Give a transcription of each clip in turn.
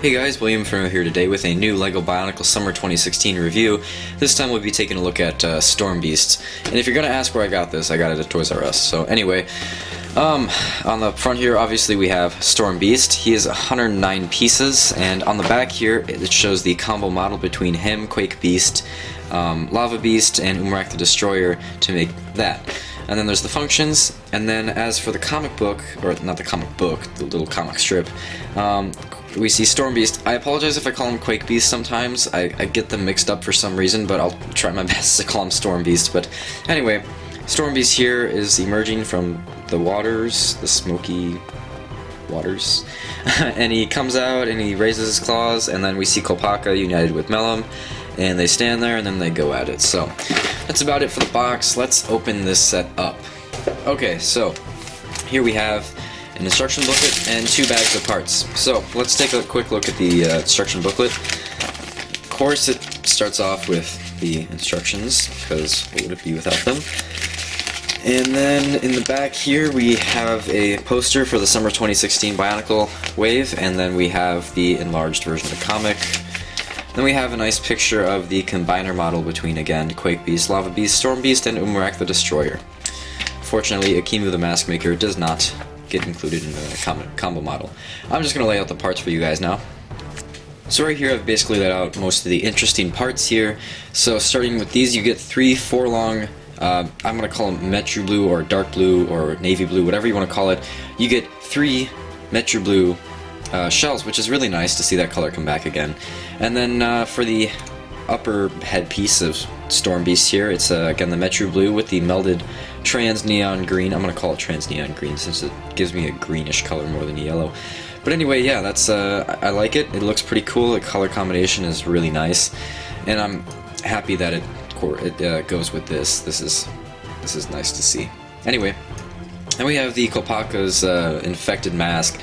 Hey guys, William from here today with a new LEGO Bionicle Summer 2016 review. This time we'll be taking a look at Storm Beast. And if you're gonna ask where I got this, I got it at Toys R Us. So anyway, on the front here obviously we have Storm Beast. He is 109 pieces, and on the back here it shows the combo model between him, Quake Beast, Lava Beast, and Umrak the Destroyer to make that. And then there's the functions, and then as for the comic book, or not the comic book, the little comic strip, we see Storm Beast. I apologize if I call him Quake Beast sometimes. I get them mixed up for some reason, but I'll try my best to call him Storm Beast. But anyway, Storm Beast here is emerging from the waters, the smoky waters, and he comes out and he raises his claws, and then we see Kopaka united with Melum, and they stand there and then they go at it. So that's about it for the box. Let's open this set up. Okay, so here we have an instruction booklet and 2 bags of parts. So let's take a quick look at the instruction booklet. Of course, it starts off with the instructions, because what would it be without them? And then in the back here we have a poster for the Summer 2016 Bionicle Wave, and then we have the enlarged version of the comic. Then we have a nice picture of the combiner model between, again, Quake Beast, Lava Beast, Storm Beast, and Umrak the Destroyer. Fortunately, Akimu the Mask Maker does not get included in the combo model. I'm just going to lay out the parts for you guys now. So right here I've basically laid out most of the interesting parts here. So starting with these, you get 3 4-long, I'm going to call them Metro Blue or Dark Blue or Navy Blue, whatever you want to call it. You get 3 Metro Blue shells, which is really nice to see that color come back again. And then for the upper headpiece of Storm Beast here, it's again the Metro Blue with the melded trans neon green. I'm gonna call it trans neon green since it gives me a greenish color more than a yellow. But anyway, yeah, that's I like it. It looks pretty cool. The color combination is really nice, and I'm happy that it goes with this. This is nice to see. Anyway, and we have the Kopaka's infected mask.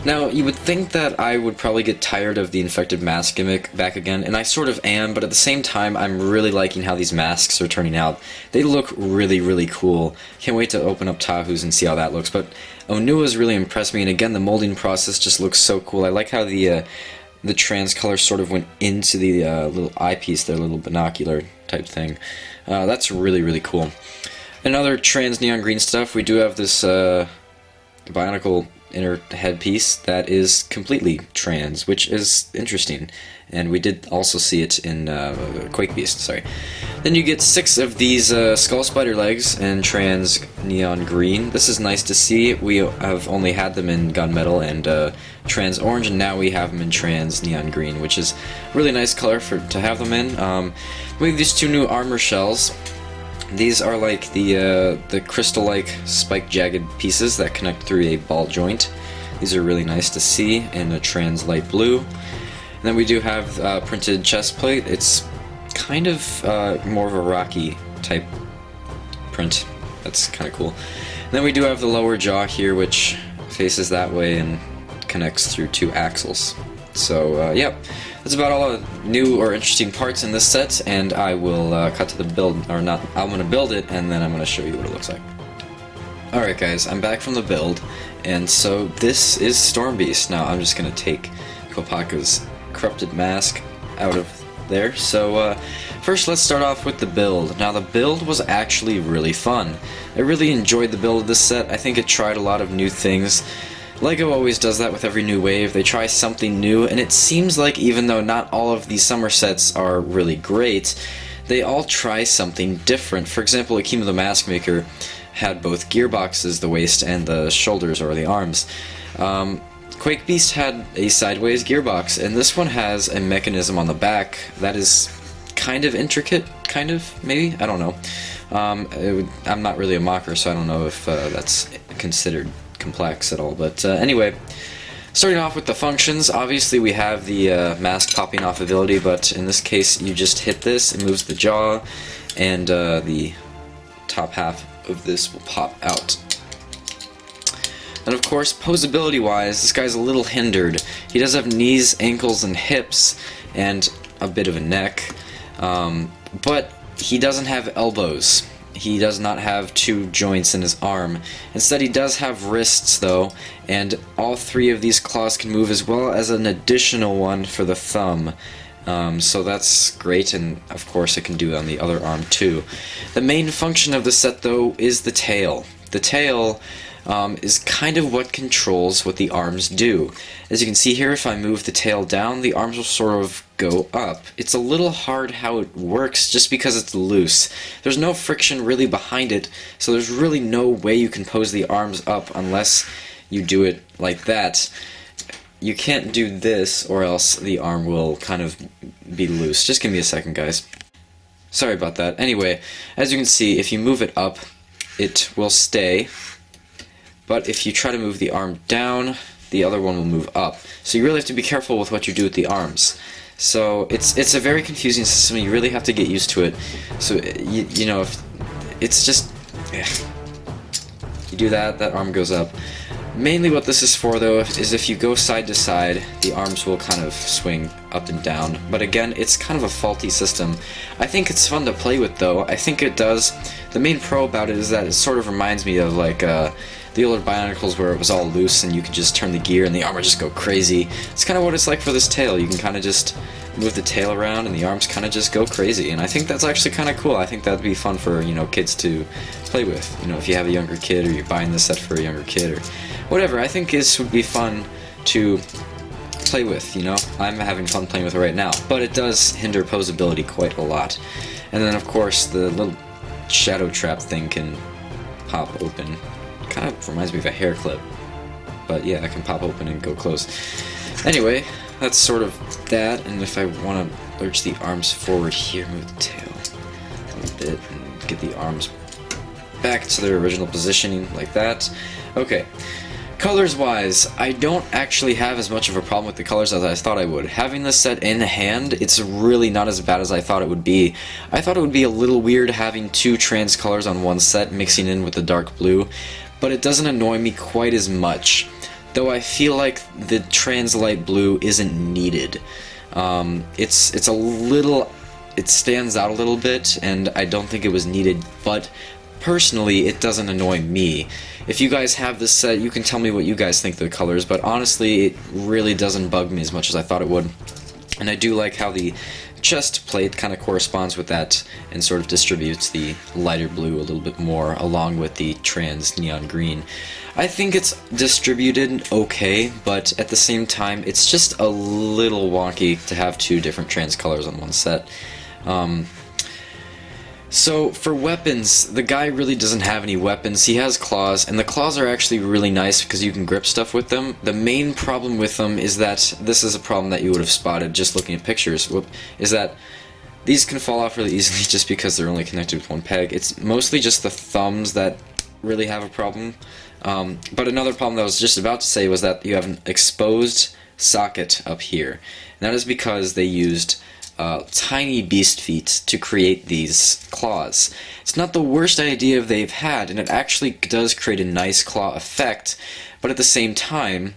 Now, you would think that I would probably get tired of the infected mask gimmick back again, and I sort of am, but at the same time, I'm really liking how these masks are turning out. They look really, really cool. Can't wait to open up Tahu's and see how that looks, but Onua's really impressed me, and again, the molding process just looks so cool. I like how the trans color sort of went into the little eyepiece, their little binocular type thing. That's really, really cool. Another trans neon green stuff, we do have this Bionicle inner headpiece that is completely trans, which is interesting, and we did also see it in Quake Beast, sorry. Then you get 6 of these skull spider legs in trans neon green. This is nice to see. We have only had them in gunmetal and trans orange, and now we have them in trans neon green, which is really nice color to have them in. We have these 2 new armor shells. These are like the crystal-like spiked jagged pieces that connect through a ball joint. These are really nice to see in a trans light blue. And then we do have printed chest plate. It's kind of more of a rocky type print. That's kind of cool. And then we do have the lower jaw here, which faces that way and connects through 2 axles. So, yep. That's about all the new or interesting parts in this set, and I will cut to the build, or not, I'm going to build it, and then I'm going to show you what it looks like. Alright guys, I'm back from the build, and so this is Storm Beast. Now I'm just going to take Kopaka's corrupted mask out of there. So first let's start off with the build. Now the build was actually really fun. I really enjoyed the build of this set. I think it tried a lot of new things. LEGO always does that with every new wave. They try something new, and it seems like even though not all of these summer sets are really great, they all try something different. For example, Akimu the Mask Maker had both gearboxes, the waist and the shoulders or the arms. Quake Beast had a sideways gearbox, and this one has a mechanism on the back that is kind of intricate, kind of, maybe? I don't know. I'm not really a mocker, so I don't know if that's considered complex at all, but anyway, starting off with the functions, obviously we have the mask popping off ability, but in this case you just hit this, it moves the jaw, and the top half of this will pop out. And of course, posability wise, this guy's a little hindered. He does have knees, ankles, and hips, and a bit of a neck, but he doesn't have elbows. he does not have 2 joints in his arm. Instead, he does have wrists, though, and all 3 of these claws can move, as well as an additional one for the thumb. So that's great, and of course it can do it on the other arm too. The main function of the set, though, is the tail. The tail is kind of what controls what the arms do. As you can see here, if I move the tail down, the arms will sort of go up. It's a little hard how it works just because it's loose. There's no friction really behind it, so there's really no way you can pose the arms up unless you do it like that. You can't do this, or else the arm will kind of be loose. Just give me a second, guys. Sorry about that. Anyway, as you can see, if you move it up, it will stay. But if you try to move the arm down, the other one will move up. So you really have to be careful with what you do with the arms. So it's a very confusing system. You really have to get used to it. So you know, if it's just you do that, that arm goes up. Mainly what this is for, though, is if you go side to side, the arms will kind of swing up and down. But again, it's kind of a faulty system. I think it's fun to play with, though. I think it does. The main pro about it is that it sort of reminds me of like the older Bionicles, where it was all loose and you could just turn the gear and the arm would just go crazy. It's kind of what it's like for this tail. You can kind of just move the tail around and the arms kind of just go crazy, and I think that's actually kind of cool. I think that'd be fun for, you know, kids to play with. You know, if you have a younger kid, or you're buying this set for a younger kid, or whatever, I think this would be fun to play with, you know. I'm having fun playing with it right now, but it does hinder posability quite a lot. And then, of course, the little shadow trap thing can pop open. Kind of reminds me of a hair clip, but yeah, it can pop open and go close. Anyway, that's sort of that, and if I want to lurch the arms forward here, move the tail a little bit, and get the arms back to their original positioning, like that. Okay. Colors-wise, I don't actually have as much of a problem with the colors as I thought I would. Having this set in hand, it's really not as bad as I thought it would be. I thought it would be a little weird having 2 trans colors on one set mixing in with the dark blue, but it doesn't annoy me quite as much. Though I feel like the trans light blue isn't needed. It's a little, it stands out a little bit, and I don't think it was needed, but personally, it doesn't annoy me. If you guys have this set, you can tell me what you guys think of the colors, but honestly, it really doesn't bug me as much as I thought it would. And I do like how the chest plate kind of corresponds with that and sort of distributes the lighter blue a little bit more along with the trans neon green. I think it's distributed okay, but at the same time, it's just a little wonky to have 2 different trans colors on one set. So for weapons, the guy really doesn't have any weapons. He has claws, and the claws are actually really nice because you can grip stuff with them. The main problem with them is that, this is a problem that you would have spotted just looking at pictures, is that these can fall off really easily just because they're only connected with one peg. It's mostly just the thumbs that really have a problem. But another problem that I was just about to say was that you have an exposed socket up here. And that is because they used tiny beast feet to create these claws. It's not the worst idea they've had, and it actually does create a nice claw effect, but at the same time,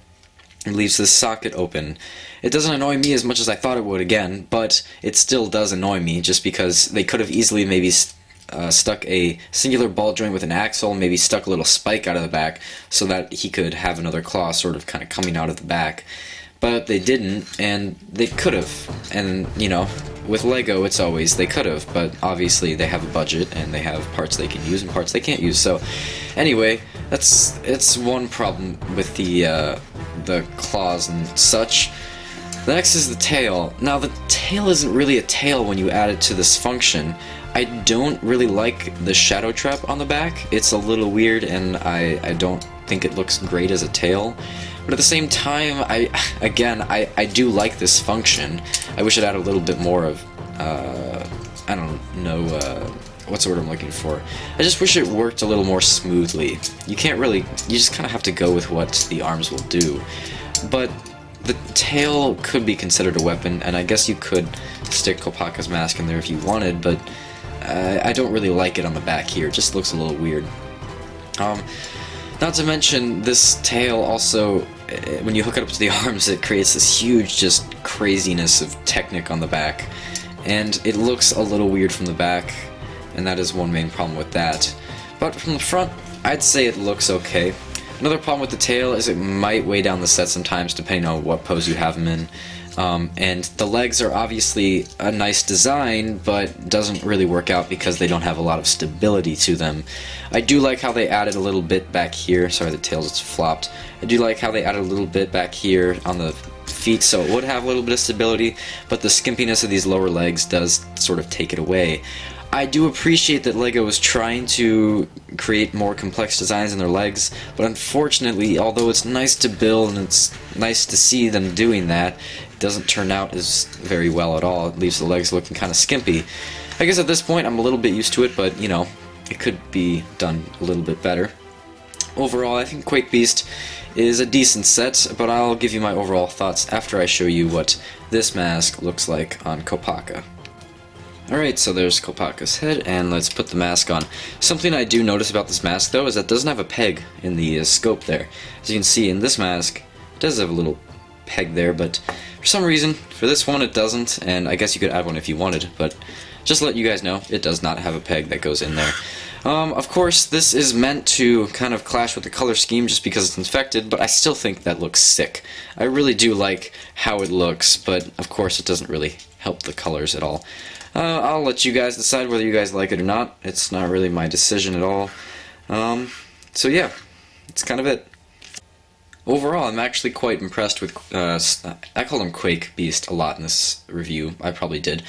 it leaves this socket open. It doesn't annoy me as much as I thought it would, again, but it still does annoy me, just because they could have easily maybe stuck a singular ball joint with an axle, maybe stuck a little spike out of the back, so that he could have another claw sort of kind of coming out of the back. But they didn't, and they could have. And, you know, with LEGO, it's always they could have, but obviously they have a budget, and they have parts they can use and parts they can't use. So, anyway, it's one problem with the claws and such. The next is the tail. Now, the tail isn't really a tail when you add it to this function. I don't really like the shadow trap on the back. It's a little weird, and I don't think it looks great as a tail. But at the same time, I do like this function. I wish it had a little bit more of, I don't know, what's the word I'm looking for? I just wish it worked a little more smoothly. You can't really, you just kind of have to go with what the arms will do. But the tail could be considered a weapon, and I guess you could stick Kopaka's mask in there if you wanted, but I don't really like it on the back here. It just looks a little weird. Not to mention, this tail also, when you hook it up to the arms, it creates this huge just craziness of Technic on the back. And it looks a little weird from the back. and that is one main problem with that. But from the front, I'd say it looks okay. Another problem with the tail is it might weigh down the set sometimes depending on what pose you have him in. And the legs are obviously a nice design, but doesn't really work out because they don't have a lot of stability to them. I do like how they added a little bit back here. Sorry, the tail's just flopped. I do like how they added a little bit back here on the feet, so it would have a little bit of stability, but the skimpiness of these lower legs does sort of take it away. I do appreciate that LEGO is trying to create more complex designs in their legs, but unfortunately, although it's nice to build and it's nice to see them doing that, it doesn't turn out as very well at all. It leaves the legs looking kind of skimpy. I guess at this point I'm a little bit used to it, but you know, it could be done a little bit better. Overall, I think Quake Beast is a decent set, but I'll give you my overall thoughts after I show you what this mask looks like on Kopaka. Alright, so there's Kopaka's head, and let's put the mask on. Something I do notice about this mask, though, is that it doesn't have a peg in the scope there. As you can see, in this mask, it does have a little peg there, but for some reason, for this one it doesn't, and I guess you could add one if you wanted, but just to let you guys know, it does not have a peg that goes in there. Of course, this is meant to kind of clash with the color scheme just because it's infected, but I still think that looks sick. I really do like how it looks, but of course it doesn't really help the colors at all. I'll let you guys decide whether you guys like it or not. It's not really my decision at all. So yeah, it's kind of it. Overall, I'm actually quite impressed with, I called him Quake Beast a lot in this review, I probably did.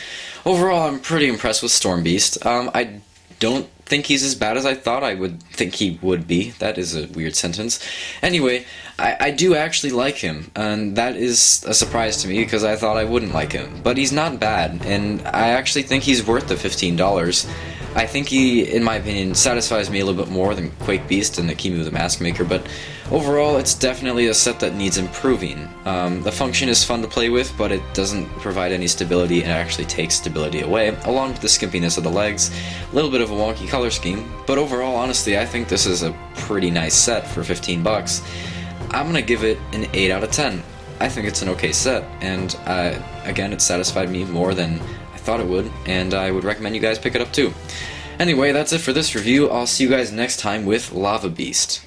Overall, I'm pretty impressed with Storm Beast. I don't think he's as bad as I thought I would think he would be. That is a weird sentence. Anyway, I do actually like him, and that is a surprise to me because I thought I wouldn't like him. But he's not bad, and I actually think he's worth the $15. I think he, in my opinion, satisfies me a little bit more than Quake Beast and the Kimu the Mask Maker, but overall it's definitely a set that needs improving. The function is fun to play with, but it doesn't provide any stability and actually takes stability away, along with the skimpiness of the legs, a little bit of a wonky color scheme, but overall, honestly, I think this is a pretty nice set for 15 bucks. I'm gonna give it an 8 out of 10. I think it's an okay set, and again, it satisfied me more than I thought it would, and I would recommend you guys pick it up too. Anyway, that's it for this review. I'll see you guys next time with Lava Beast.